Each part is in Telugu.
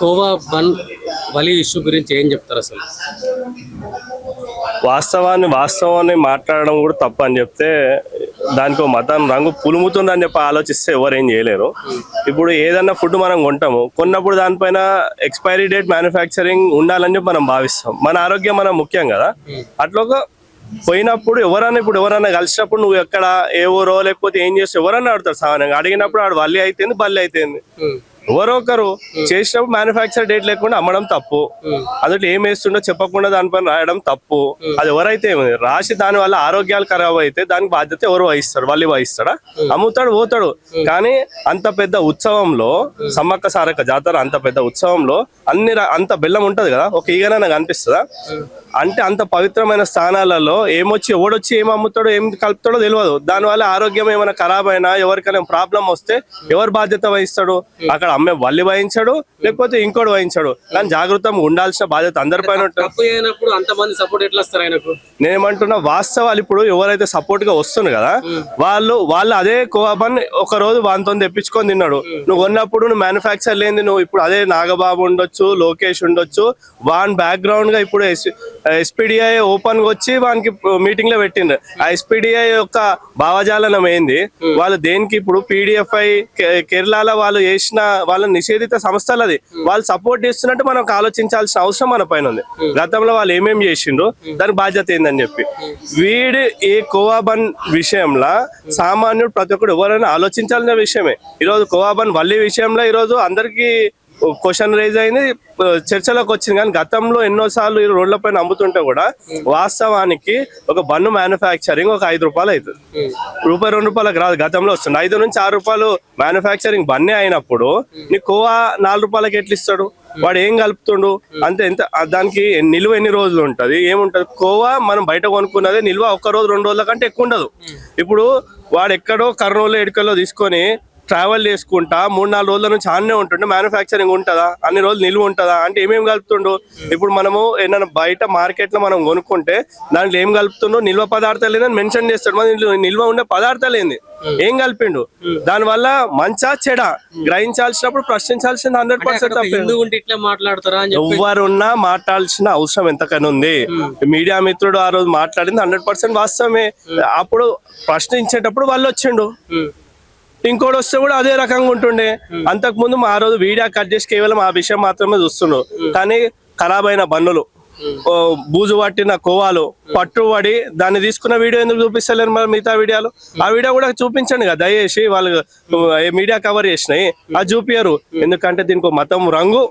కోవా బన్ వలి ఇష్యూ గురించి ఏం చెప్తారు అసలు? వాస్తవాన్ని మాట్లాడడం కూడా తప్పు అని చెప్తే దానికి ఒక మతం రంగు పులుముతుందని చెప్పి ఆలోచిస్తే ఎవరేం చేయలేరు. ఇప్పుడు ఏదన్నా ఫుడ్ మనం కొన్నప్పుడు దానిపైన ఎక్స్పైరీ డేట్ మ్యానుఫ్యాక్చరింగ్ ఉండాలని చెప్పి మనం భావిస్తాం. మన ఆరోగ్యం మనం ముఖ్యం కదా. అట్లా పోయినప్పుడు ఎవరన్నా కలిసినప్పుడు నువ్వు ఎక్కడ ఏ ఊరో లేకపోతే ఏం చేస్తావు ఎవరన్నా అడుగుతారు. సామాన్యంగా అడిగినప్పుడు ఆడు వల్లి అయితేంది బల్లి అయితేంది ఎవరో ఒకరు చేసినప్పుడు మ్యానుఫ్యాక్చర్ డేట్ లేకుండా అమ్మడం తప్పు. అందులో ఏం వేస్తుండో చెప్పకుండా దానిపైన రాయడం తప్పు. అది ఎవరైతే రాసి దాని వల్ల ఆరోగ్యాలు ఖరాబ్ అయితే దానికి బాధ్యత ఎవరు వహిస్తారు? వల్లి వహిస్తాడా? అమ్ముతాడు పోతాడు. కానీ అంత పెద్ద ఉత్సవంలో సమ్మక్క సారక్క జాతర అంత పెద్ద ఉత్సవంలో అంత బెల్లం ఉంటది కదా, ఒక ఈగన నాకు అనిపిస్తుందా? అంటే అంత పవిత్రమైన స్థానాలలో ఎవడొచ్చి ఏం అమ్ముతాడో ఏం కలుపుతాడో తెలియదు. దానివల్ల ఆరోగ్యం ఏమైనా ఖరాబ్ అయినా ఎవరికైనా ప్రాబ్లం వస్తే ఎవరు బాధ్యత వహిస్తాడు? అక్కడ అమ్మే వల్లి వహించాడు లేకపోతే ఇంకోటి వహించాడు. కానీ జాగ్రత్తగా ఉండాల్సిన బాధ్యత అందరిపైన ఉంటుంది. నేనేమంటున్నా వాస్తవాలు ఇప్పుడు ఎవరైతే సపోర్ట్ గా వస్తుంది కదా వాళ్ళు అదే కోవబన్ ఒక రోజు వానితో తెప్పించుకొని తిన్నాడు. నువ్వు కొన్నప్పుడు నువ్వు మ్యానుఫ్యాక్చర్ లేని నువ్వు ఇప్పుడు అదే నాగబాబు ఉండొచ్చు, లోకేష్ ఉండొచ్చు, వాన్ బ్యాక్గ్రౌండ్ గా ఇప్పుడు ఎస్పీడిఐ ఓపెన్ గా వచ్చి వానికి మీటింగ్ లో పెట్టిండ్రు. ఆ ఎస్పీడిఐ యొక్క భావజాలం ఏంది? వాళ్ళు దేనికి ఇప్పుడు పీడిఎఫ్ఐ కేరళలో వాళ్ళు చేసిన వాళ్ళ నిషేధిత సంస్థలది వాళ్ళు సపోర్ట్ చేస్తున్నట్టు మనం ఆలోచించాల్సిన అవసరం మన పైన ఉంది. గతంలో వాళ్ళు ఏమేమి చేసిండ్రు, దానికి బాధ్యత ఏందని చెప్పి ఈ కోవాబన్ విషయంలో సామాన్యుడు ప్రతి ఒక్కరు ఎవరైనా ఆలోచించాల్సిన విషయమే. ఈరోజు కోవాబన్ వల్లి విషయంలో ఈరోజు అందరికీ క్వశ్చన్ రైజ్ అయింది, చర్చలోకి వచ్చింది. కానీ గతంలో ఎన్నోసార్లు ఈ రోడ్ల పైన అమ్ముతుంటే కూడా వాస్తవానికి ఒక బన్ను మ్యానుఫ్యాక్చరింగ్ ఒక 5 రూపాయలు అవుతుంది. రూపాయి 2 రూపాయలకు రాదు. గతంలో వస్తుంది 5 నుంచి 6 రూపాయలు మ్యానుఫ్యాక్చరింగ్ బన్నే అయినప్పుడు నీ కోవా 4 రూపాయలకి ఎట్లా ఇస్తాడు? వాడు ఏం కలుపుతుండు? అంతే ఎంత దానికి నిల్వ ఎన్ని రోజులు ఉంటది ఏముంటది? కోవా మనం బయట కొనుక్కున్నదే నిల్వ 1 రోజు 2 రోజుల కంటే ఎక్కువ ఉండదు. ఇప్పుడు వాడు ఎక్కడో కర్నూలు ఎడుకల్లో తీసుకొని ట్రావెల్ చేసుకుంటా 3-4 రోజుల నుంచి ఆన్నే ఉంటుండే మ్యానుఫ్యాక్చరింగ్ ఉంటుందా? అన్ని రోజులు నిల్వ ఉంటుందా? అంటే ఏమేమి కలుపుతుండు? ఇప్పుడు మనము ఏదైనా బయట మార్కెట్ లో మనం కొనుక్కుంటే దాంట్లో ఏం కలుపుతుండో నిల్వ పదార్థాలు లేదని మెన్షన్ చేస్తాడు. మన నిల్వ ఉండే పదార్థాలు ఏంది, ఏం కలిపిండు, దాని వల్ల మంచా చెడా గ్రహించాల్సినప్పుడు ప్రశ్నించాల్సింది 100%. ఎవరున్నా మాట్లాడాల్సిన అవసరం ఎంతకైనా ఉంది. మీడియా మిత్రుడు ఆ రోజు మాట్లాడింది 100% వాస్తవమే. అప్పుడు ప్రశ్నించేటప్పుడు వాళ్ళు వచ్చిండు, ఇంకోటి వస్తే కూడా అదే రకంగా ఉంటుండే. అంతకు ముందు ఆ రోజు వీడియో కట్ చేసి కేవలం ఆ విషయం మాత్రమే చూస్తున్నాడు. కానీ ఖరాబ్ అయిన బన్నులు, బూజు పట్టిన కోవాలు పట్టుబడి దాన్ని తీసుకున్న వీడియో ఎందుకు చూపిస్తలేరు మరి మిగతా వీడియోలు? ఆ వీడియో కూడా చూపించండి కదా దయచేసి. వాళ్ళు మీడియా కవర్ చేసినాయి అది చూపియరు. ఎందుకంటే దీనికి మతం రంగు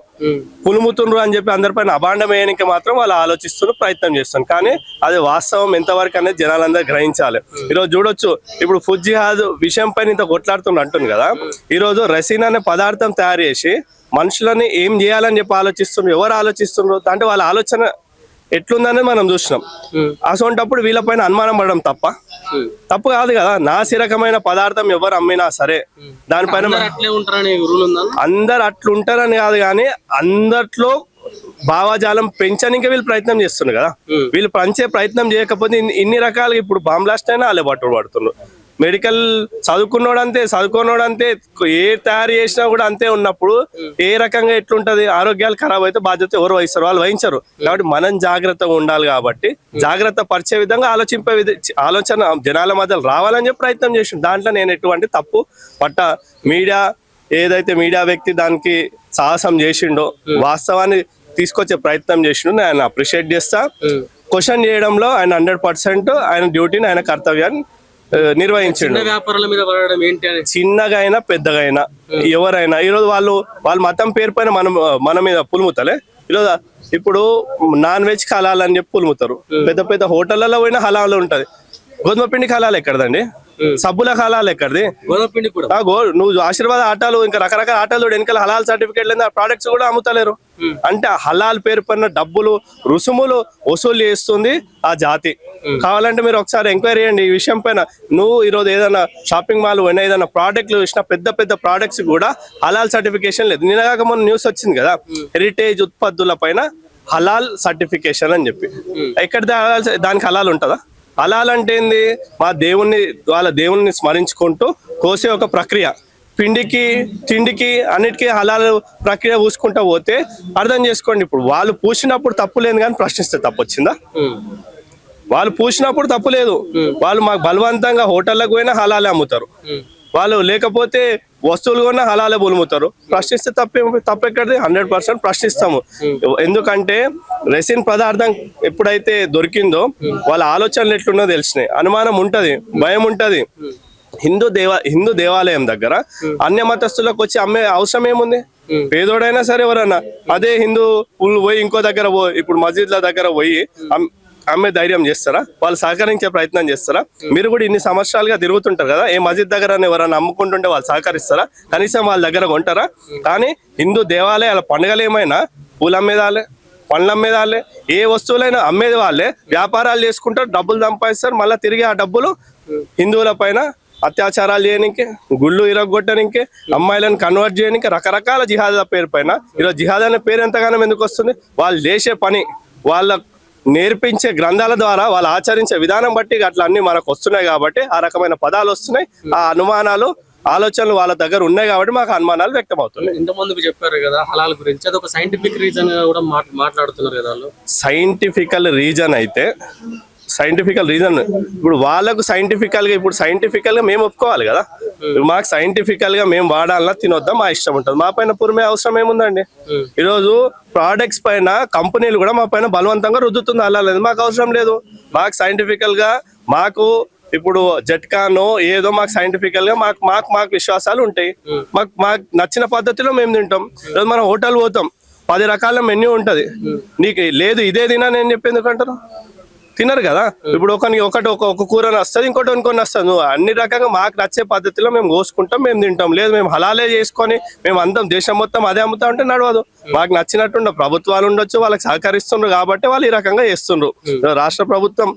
పులుముతుండ్రు అని చెప్పి అందరిపైన అభాండం వేయడానికి మాత్రం వాళ్ళు ఆలోచిస్తున్నారు, ప్రయత్నం చేస్తున్నారు. కానీ అది వాస్తవం ఎంతవరకు అనేది జనాలందరూ గ్రహించాలి. ఈరోజు చూడొచ్చు, ఇప్పుడు ఫుడ్ జిహాద్ విషయం పైన ఇంత కొట్లాడుతుండ్రు అంటుంది కదా. ఈరోజు రెసిన్ అనే పదార్థం తయారు చేసి మనుషులని ఏం చేయాలని చెప్పి ఆలోచిస్తున్నారు. ఎవరు ఆలోచిస్తున్నారు అంటే వాళ్ళ ఆలోచన ఎట్లుందనేది మనం చూసినాం. అసోంటప్పుడు వీళ్ళపైన అనుమానం పడడం తప్పు కాదు కదా. నాసిరకమైన పదార్థం ఎవరు అమ్మినా సరే దానిపైన అందరు అట్లుంటారని కాదు, కానీ అందట్లో భావజాలం పెంచడానికి వీళ్ళు ప్రయత్నం చేస్తున్నారు కదా. వీళ్ళు పంచే ప్రయత్నం చేయకపోతే ఇన్ని రకాలుగా ఇప్పుడు బాంబ్ బ్లాస్ట్ అయినా వాళ్ళే పట్టుబడుతున్నారు. మెడికల్ చదువుకున్నోడంతే ఏ తయారు చేసినా కూడా అంతే ఉన్నప్పుడు ఏ రకంగా ఎట్లుంటది? ఆరోగ్యాలు ఖరాబ్ అయితే బాధ్యత ఎవరు వహిస్తారు? వాళ్ళు వహించరు. కాబట్టి మనం జాగ్రత్తగా ఉండాలి. కాబట్టి జాగ్రత్త పరిచే విధంగా ఆలోచన జనాల మధ్యలో రావాలని చెప్పి ప్రయత్నం చేసిండు. దాంట్లో నేను ఎటువంటి తప్పు ఏదైతే మీడియా వ్యక్తి దానికి సాహసం చేసిండో వాస్తవాన్ని తీసుకొచ్చే ప్రయత్నం చేసిండు, నేను అప్రిషియేట్ చేస్తా. క్వశ్చన్ చేయడంలో ఆయన 100% ఆయన డ్యూటీని ఆయన కర్తవ్యాన్ని నిర్వహించండి. చిన్నగా అయినా పెద్దగా అయినా ఎవరైనా ఈరోజు వాళ్ళు మతం పేరు పైన మన మీద పులుముతలే. ఈరోజు ఇప్పుడు నాన్ వెజ్ హలాల్ అని చెప్పి పులుముతారు. పెద్ద పెద్ద హోటళ్లలో పోయినా హలాల్ ఉంటది. గోధుమ పిండికి హలాల్ ఎక్కడదండి? సబ్బుల హలాల్ ఎక్కడిది? నువ్వు ఆశీర్వాద ఆటలు ఇంకా రకరకాల ఆటలు వెనకాల హలాల్ సర్టిఫికేట్ లేదా ప్రోడక్ట్స్ కూడా అమ్ముతలేరు. అంటే హలాల్ పేరు పైన డబ్బులు రుసుములు వసూలు చేస్తుంది ఆ జాతి. కావాలంటే మీరు ఒకసారి ఎంక్వైరీ చేయండి ఈ విషయం పైన. నువ్వు ఈరోజు ఏదైనా షాపింగ్ మాల్ పోయినా ఏదైనా ప్రోడక్ట్లు చూసినా పెద్ద పెద్ద ప్రోడక్ట్స్ కూడా హలాల్ సర్టిఫికేషన్ లేదు. నిన్నగాక మొన్న న్యూస్ వచ్చింది కదా, హెరిటేజ్ ఉత్పత్తుల పైన హలాల్ సర్టిఫికేషన్ అని చెప్పి. ఎక్కడ దానికి హలాల్ ఉంటుందా? హలాల్ అంటే ఏంది? వాళ్ళ దేవుణ్ణి స్మరించుకుంటూ కోసే ఒక ప్రక్రియ. పిండికి తిండికి అన్నిటికీ హలాల్ ప్రక్రియ పూసుకుంటా పోతే అర్థం చేసుకోండి. ఇప్పుడు వాళ్ళు పూసినప్పుడు తప్పు లేదు కానీ ప్రశ్నిస్తే తప్పు వచ్చిందా? వాళ్ళు పూసినప్పుడు తప్పు లేదు. వాళ్ళు మాకు బలవంతంగా హోటళ్ళకు పోయినా హలాలే అమ్ముతారు. వాళ్ళు లేకపోతే వస్తువులు కూడా హలాలే బొలుముతారు. ప్రశ్నిస్తే తప్పెక్కడిది? 100% ప్రశ్నిస్తాము. ఎందుకంటే రెసిన్ పదార్థం ఎప్పుడైతే దొరికిందో వాళ్ళ ఆలోచనలు ఎట్లున్నో తెలిసినాయి. అనుమానం ఉంటది, భయం ఉంటది. హిందూ దేవాలయం దగ్గర అన్య మతస్థులకు వచ్చి అమ్మే అవసరం ఏముంది? పేదోడైనా సరే ఎవరన్నా అదే హిందూ పోయి ఇంకో దగ్గర ఇప్పుడు మస్జిద్ల దగ్గర పోయి అమ్మే ధైర్యం చేస్తారా? వాళ్ళు సహకరించే ప్రయత్నం చేస్తారా? మీరు కూడా ఇన్ని సంవత్సరాలుగా తిరుగుతుంటారు కదా, ఏ మస్జిద్ దగ్గర ఎవరైనా అమ్ముకుంటుంటే వాళ్ళు సహకరిస్తారా? కనీసం వాళ్ళ దగ్గర కొంటారా? కానీ హిందూ దేవాలయాల పండుగలు ఏమైనా పూలు అమ్మేదాలే, పండ్లు అమ్మేదాలే, ఏ వస్తువులైనా అమ్మేది వాళ్ళే. వ్యాపారాలు చేసుకుంటారు, డబ్బులు సంపాదిస్తారు. మళ్ళీ తిరిగి ఆ డబ్బులు హిందువుల పైన అత్యాచారాలు చేయడానికి, గుళ్ళు ఇరగొట్టడానికి, అమ్మాయిలను కన్వర్ట్ చేయడానికి, రకరకాల జిహాదుల పేరు పైన. ఈరోజు జిహాద్ అనే పేరు ఎంతగానో ఎందుకు వస్తుంది? వాళ్ళు చేసే పని, వాళ్ళ నేర్పించే గ్రంథాల ద్వారా, వాళ్ళు ఆచరించే విధానం బట్టి అట్లా అన్ని మనకు వస్తున్నాయి కాబట్టి ఆ రకమైన పదాలు వస్తున్నాయి. ఆ అనుమానాలు, ఆలోచనలు వాళ్ళ దగ్గర ఉన్నాయి కాబట్టి మాకు అనుమానాలు వ్యక్తం అవుతున్నాయి. ఇంతమందికి చెప్పారు కదా హలాల్ గురించి, అది ఒక సైంటిఫిక్ రీజన్ గా కూడా మాట్లాడుతున్నారు కదా వాళ్ళు. సైంటిఫికల్ రీజన్ అయితే సైంటిఫికల్ రీజన్ ఇప్పుడు వాళ్ళకు సైంటిఫికల్ గా మేము ఒప్పుకోవాలి కదా. మాకు సైంటిఫికల్ గా మేము వాడాలన్నా తినొద్దాం, మా ఇష్టం ఉంటుంది. మా పైన పురిమే అవసరం ఏముందండి? ఈరోజు ప్రోడక్ట్స్ పైన కంపెనీలు కూడా మా పైన బలవంతంగా రుద్దుతుంది. అలా లేదు, మాకు అవసరం లేదు. మాకు సైంటిఫికల్ గా మాకు ఇప్పుడు జట్కానో ఏదో మాకు సైంటిఫికల్ గా మాకు విశ్వాసాలు ఉంటాయి. మాకు నచ్చిన పద్ధతిలో మేము తింటాం. ఈరోజు మనం హోటల్ పోతాం, 10 రకాల మెన్యూ ఉంటది. నీకు లేదు ఇదే తినా నేను చెప్పేందుకంటారు? తినరు కదా. ఇప్పుడు ఒక కూర వస్తుంది, ఇంకోటి ఇంకొని వస్తుంది. నువ్వు అన్ని రకంగా మాకు నచ్చే పద్ధతిలో మేము కోసుకుంటాం, మేము తింటాం. లేదు మేము హలాలే చేసుకొని మేము అందరం దేశం మొత్తం అదే అమ్ముతా ఉంటే నడవదు. మాకు నచ్చినట్టు ప్రభుత్వాలు ఉండొచ్చు, వాళ్ళకి సహకరిస్తుండ్రు కాబట్టి వాళ్ళు ఈ రకంగా చేస్తుండ్రు. రాష్ట్ర ప్రభుత్వం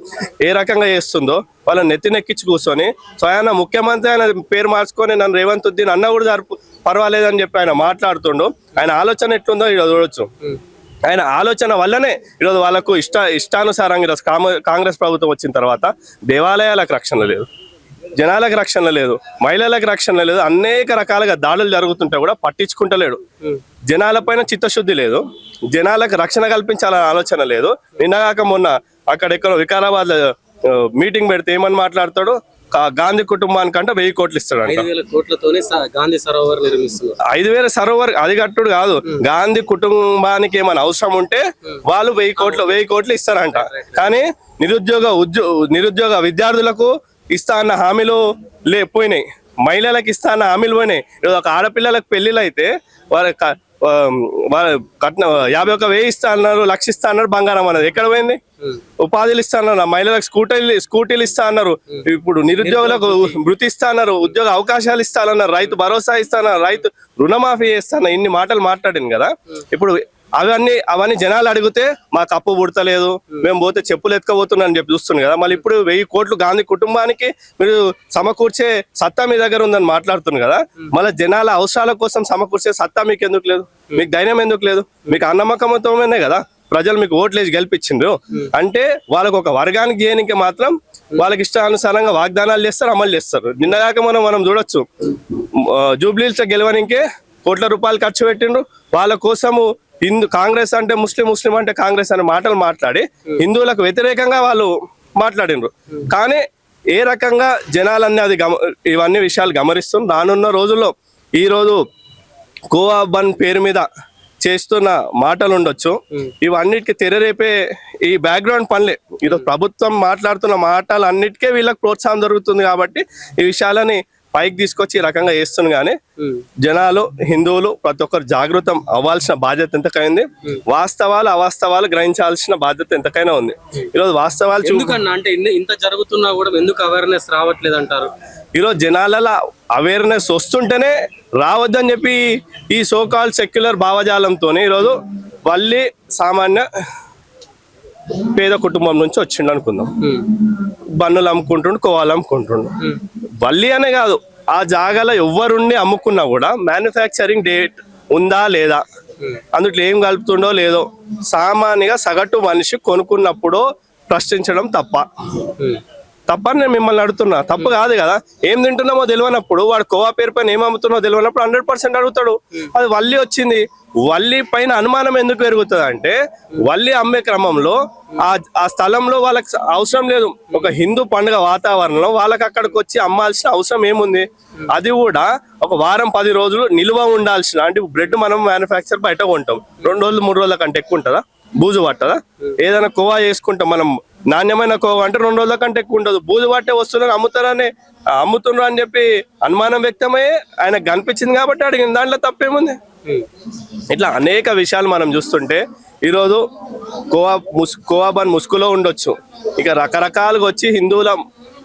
ఏ రకంగా చేస్తుందో వాళ్ళ నెత్తినెక్కించి కూర్చొని స్వయాన ముఖ్యమంత్రి ఆయన పేరు మార్చుకొని నన్ను రేవంత్ ఉద్దీన్ అన్న కూడా పర్వాలేదని చెప్పి ఆయన మాట్లాడుతుండు. ఆయన ఆలోచన ఎట్లుందో ఈరోజు చూడొచ్చు. ఆయన ఆలోచన వల్లనే ఈరోజు వాళ్ళకు ఇష్టానుసారంగా ఈరోజు కాంగ్రెస్ ప్రభుత్వం వచ్చిన తర్వాత దేవాలయాలకు రక్షణ లేదు, జనాలకు రక్షణ లేదు, మహిళలకు రక్షణ లేదు. అనేక రకాలుగా దాడులు జరుగుతుంటే కూడా పట్టించుకుంటలేడు. జనాలపైన చిత్తశుద్ధి లేదు, జనాలకు రక్షణ కల్పించాలనే ఆలోచన లేదు. నిన్నగాక మొన్న అక్కడెక్కడో వికారాబాద్ మీటింగ్ పెడితే ఏమని మాట్లాడతాడు? గాంధీ కుటుంబానికంటే 1000 కోట్లు ఇస్తాడంట. 5,000 కోట్లతోనే గాంధీ సరోవర్ నిర్మిస్తున్నారు. 5,000 సరోవర్ అది కట్టుడు కాదు, గాంధీ కుటుంబానికి ఏమైనా అవసరం ఉంటే వాళ్ళు 1000 కోట్లు ఇస్తారంట. కానీ నిరుద్యోగ విద్యార్థులకు ఇస్తా అన్న హామీలు పోయినాయి, మహిళలకు ఇస్తా అన్న హామీలు పోయినాయి. ఒక ఆడపిల్లలకు పెళ్లిళ్ళు అయితే కట్నం 51,000 ఇస్తా అన్నారు, 1,00,000 ఇస్తా అన్నారు. బంగారం అన్నది ఎక్కడ పోయింది? ఉపాధులు ఇస్తా అన్నారు, మహిళలకు స్కూటీలు ఇస్తా అన్నారు, ఇప్పుడు నిరుద్యోగులకు వృత్తి ఇస్తా అన్నారు, ఉద్యోగ అవకాశాలు ఇస్తానన్నారు, రైతు భరోసా ఇస్తానన్నారు, రైతు రుణమాఫీ చేస్తాను. ఇన్ని మాటలు మాట్లాడింది కదా. ఇప్పుడు అవన్నీ జనాలు అడిగితే మాకు అప్పు పుడతలేదు, మేము పోతే చెప్పులు ఎత్తుకపోతున్నాను అని చెప్పి చూస్తుంది కదా. మళ్ళీ ఇప్పుడు 1000 కోట్లు గాంధీ కుటుంబానికి మీరు సమకూర్చే సత్తా మీ దగ్గర ఉందని మాట్లాడుతుంది కదా. మళ్ళీ జనాల అవసరాల కోసం సమకూర్చే సత్తా మీకు ఎందుకు లేదు? మీకు ధైర్యం ఎందుకు లేదు? మీకు అన్నమ్మకమతోనే కదా ప్రజలు మీకు ఓట్లేసి గెలిపించిండ్రు. అంటే వాళ్ళకు ఒక వర్గానికి చేయడానికి మాత్రం వాళ్ళకి ఇష్టానుసారంగా వాగ్దానాలు చేస్తారు, అమలు చేస్తారు. నిన్నగాక మనం చూడొచ్చు, జూబ్లీహిల్స్ గెలవడానికే కోట్ల రూపాయలు ఖర్చు పెట్టిండ్రు. వాళ్ళ కోసము కాంగ్రెస్ అంటే ముస్లిం అంటే కాంగ్రెస్ అనే మాటలు మాట్లాడి హిందువులకు వ్యతిరేకంగా వాళ్ళు మాట్లాడినరు. కానీ ఏ రకంగా జనాలన్నీ ఇవన్నీ విషయాలు గమనిస్తుంది. రానున్న రోజుల్లో ఈరోజు గోవా బన్ పేరు మీద చేస్తున్న మాటలు ఉండొచ్చు, ఇవన్నిటికీ తెరరేపే ఈ బ్యాక్గ్రౌండ్ పనులే. ఈరోజు ప్రభుత్వం మాట్లాడుతున్న మాటలు అన్నిటికీ వీళ్ళకి ప్రోత్సాహం దొరుకుతుంది కాబట్టి ఈ విషయాలని పైకి తీసుకొచ్చి ఈ రకంగా చేస్తుంది. కానీ జనాలు, హిందువులు ప్రతి ఒక్కరు జాగృతం అవ్వాల్సిన బాధ్యత ఎంతకైంది, వాస్తవాలు అవాస్తవాలు గ్రహించాల్సిన బాధ్యత ఎంతకైనా ఉంది. ఈరోజు వాస్తవాలు అంటే ఇంత జరుగుతున్నా కూడా ఎందుకు అవేర్నెస్ రావట్లేదు అంటారు? ఈరోజు జనాలలో అవేర్నెస్ వస్తుంటేనే రావద్దని చెప్పి ఈ సోకాల్ సెక్యులర్ భావజాలంతో ఈరోజు వల్లి సామాన్య పేద కుటుంబం నుంచి వచ్చిండు అనుకుందాం. బన్నులు అమ్ముకుంటుండు, కోవాలు అమ్ముకుంటుండు. వల్లి అనే కాదు, ఆ జాగాలో ఎవరుండి అమ్ముకున్నా కూడా మ్యానుఫ్యాక్చరింగ్ డేట్ ఉందా లేదా, అందుట్లో ఏం కలుపుతుండో లేదో సామాన్యంగా సగటు మనిషి కొనుక్కున్నప్పుడు ప్రశ్నించడం తప్ప. తప్పని నేను మిమ్మల్ని అడుగుతున్నా. తప్పు కాదు కదా. ఏం తింటున్నామో తెలియనప్పుడు వాడు కోవా పేరు పైన ఏం అమ్ముతున్నామో తెలియనప్పుడు 100% అడుగుతాడు. అది వల్లి వచ్చింది, వల్లి పైన అనుమానం ఎందుకు పెరుగుతుంది అంటే వల్లి అమ్మే క్రమంలో ఆ స్థలంలో వాళ్ళకి అవసరం లేదు. ఒక హిందూ పండుగ వాతావరణంలో వాళ్ళకి అక్కడికి వచ్చి అమ్మాల్సిన అవసరం ఏముంది? అది కూడా ఒక వారం 10 రోజులు నిల్వ ఉండాల్సిన, అంటే బ్రెడ్ మనం మ్యానుఫ్యాక్చర్ బయట కొంటాం, 2 రోజులు 3 రోజుల కంటే ఎక్కువ ఉంటుందా? బూజు పట్టదా? ఏదైనా కోవా చేసుకుంటాం మనం, నాణ్యమైన కోవా అంటే 2 రోజుల కంటే ఎక్కువ ఉండదు. బూజు పట్టే వస్తున్నారు అమ్ముతున్నారు అని చెప్పి అనుమానం వ్యక్తమయ్యే ఆయనకు కనిపించింది కాబట్టి అడిగిన, దాంట్లో తప్పేముంది? ఇట్లా అనేక విషయాలు మనం చూస్తుంటే ఈరోజు కోవా బన్ ముసుగులో ఉండొచ్చు, ఇక రకరకాలుగా వచ్చి హిందువుల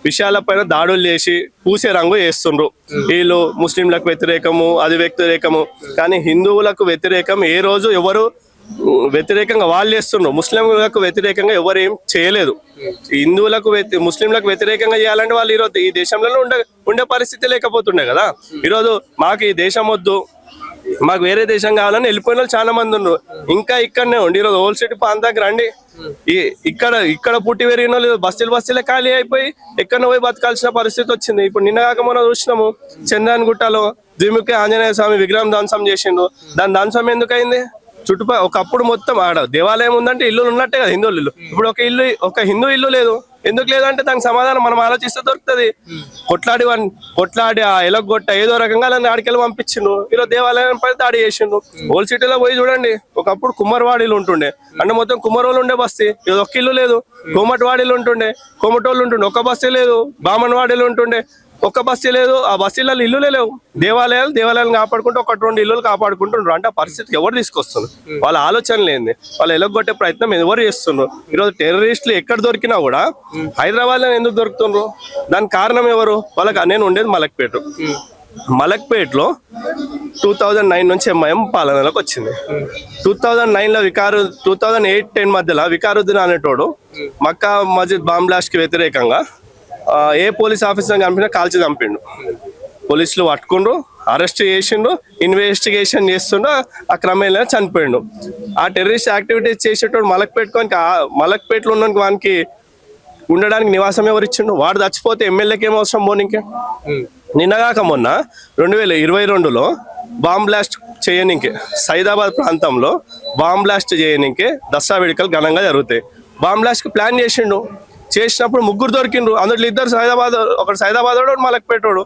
విషయాలపైన దాడులు చేసి పూసే రంగు వేస్తుండ్రు. వీళ్ళు ముస్లింలకు వ్యతిరేకము, అది వ్యతిరేకము, కానీ హిందువులకు వ్యతిరేకం ఏ రోజు ఎవరు వ్యతిరేకంగా వాళ్ళు చేస్తుండ్రు. ముస్లింలకు వ్యతిరేకంగా ఎవరు ఏం చేయలేదు. హిందువులకు ముస్లింలకు వ్యతిరేకంగా చేయాలంటే వాళ్ళు ఈరోజు ఈ దేశంలో ఉండే పరిస్థితి లేకపోతుండే కదా. ఈరోజు మాకు ఈ దేశం వద్దు, మాకు వేరే దేశం కావాలని వెళ్ళిపోయిన వాళ్ళు చాలా మంది ఉన్నారు. ఇంకా ఇక్కడనే ఉండి ఈరోజు ఓల్డ్ సిటీ ప్రాంతానికి రండి, ఇక్కడ పుట్టి పెరిగిన వాళ్ళు బస్తీలే ఖాళీ అయిపోయి ఎక్కడ పోయి బతకాల్సిన పరిస్థితి వచ్చింది. ఇప్పుడు నిన్న కాక మొన్న చూసినాము, చంద్రాన్ గుట్టలో ద్విముఖి ఆంజనేయ స్వామి విగ్రహం ధ్వంసం చేసిండు. దాని ధ్వంసం ఎందుకైంది? ఒకప్పుడు మొత్తం ఆడ దేవాలయం ఉందంటే ఇల్లు ఉన్నట్టే కదా హిందువుల ఇల్లు. ఇప్పుడు ఒక హిందూ ఇల్లు లేదు. ఎందుకు లేదంటే దానికి సమాధానం మనం ఆలోచిస్తే దొరుకుతుంది. కొట్లాడి ఆ ఎలగొట్ట ఏదో రకంగా ఆడికెళ్ళి పంపించిండు. ఈరోజు దేవాలయం పై దాడి చేసిండు. ఓల్డ్ సిటీలో పోయి చూడండి, ఒకప్పుడు కుమ్మరవాడీలు ఉంటుండే, అంటే మొత్తం కుమ్మరోళ్ళు ఉండే బస్తీ. ఇది ఒక్క ఇల్లు లేదు. కోమటివాడీలు ఉంటుండే, కోమటోళ్ళు ఉంటుండే, ఒక బస్తీ లేదు. బామన్వాడీలు ఉంటుండే, ఒక్క బస్తీ లేదు. ఆ బస్తీలలో ఇల్లులే లేవు. దేవాలయాలు కాపాడుకుంటూ 1-2 ఇల్లులు కాపాడుకుంటుండ్రు. అంటే ఆ పరిస్థితికి ఎవరు తీసుకొస్తున్నారు? వాళ్ళ ఆలోచన లేని వాళ్ళు ఎలగొట్టే ప్రయత్నం ఎవరు చేస్తున్నారు? ఈరోజు టెర్రరిస్టులు ఎక్కడ దొరికినా కూడా హైదరాబాద్ లో ఎందుకు దొరుకుతుండ్రు? దానికి కారణం ఎవరు? వాళ్ళకి నేను ఉండేది మలక్పేటలో 2009 నుంచి ఎంఐఎం పాలనలోకి వచ్చింది. 2009లో 2008-10 మధ్యలో వికారుద్దీన్ అనేటోడు మక్కా మస్జిద్ బాంబ్ బ్లాస్ట్ కి వ్యతిరేకంగా ఏ పోలీస్ ఆఫీసర్ కనిపినా కాల్చి చంపిండు. పోలీసులు పట్టుకుండ్రు, అరెస్ట్ చేసిండు, ఇన్వెస్టిగేషన్ చేస్తుండో ఆ క్రమేణా చనిపోయిండు. ఆ టెర్రరిస్ట్ యాక్టివిటీస్ చేసేటోడు మలక్పేటలో ఉన్న వానికి ఉండడానికి నివాసం ఎవరు ఇచ్చిండు? వాడు చచ్చిపోతే ఎమ్మెల్యేకి ఏం అవసరం పోనీకే? నిన్నగాక మొన్న 2022లో బాంబ్ బ్లాస్ట్ చేయనీకే సైదాబాద్ ప్రాంతంలో బాంబ్ బ్లాస్ట్ చేయనీకే దసరా వేడుకలు ఘనంగా జరుగుతాయి. బాంబ్ బ్లాస్ట్ కి ప్లాన్ చేసినప్పుడు 3 దొరికిండ్రు. అందులో 2 ఒకడు సైదాబాద్, ఒకడు మలక్పేటోడు.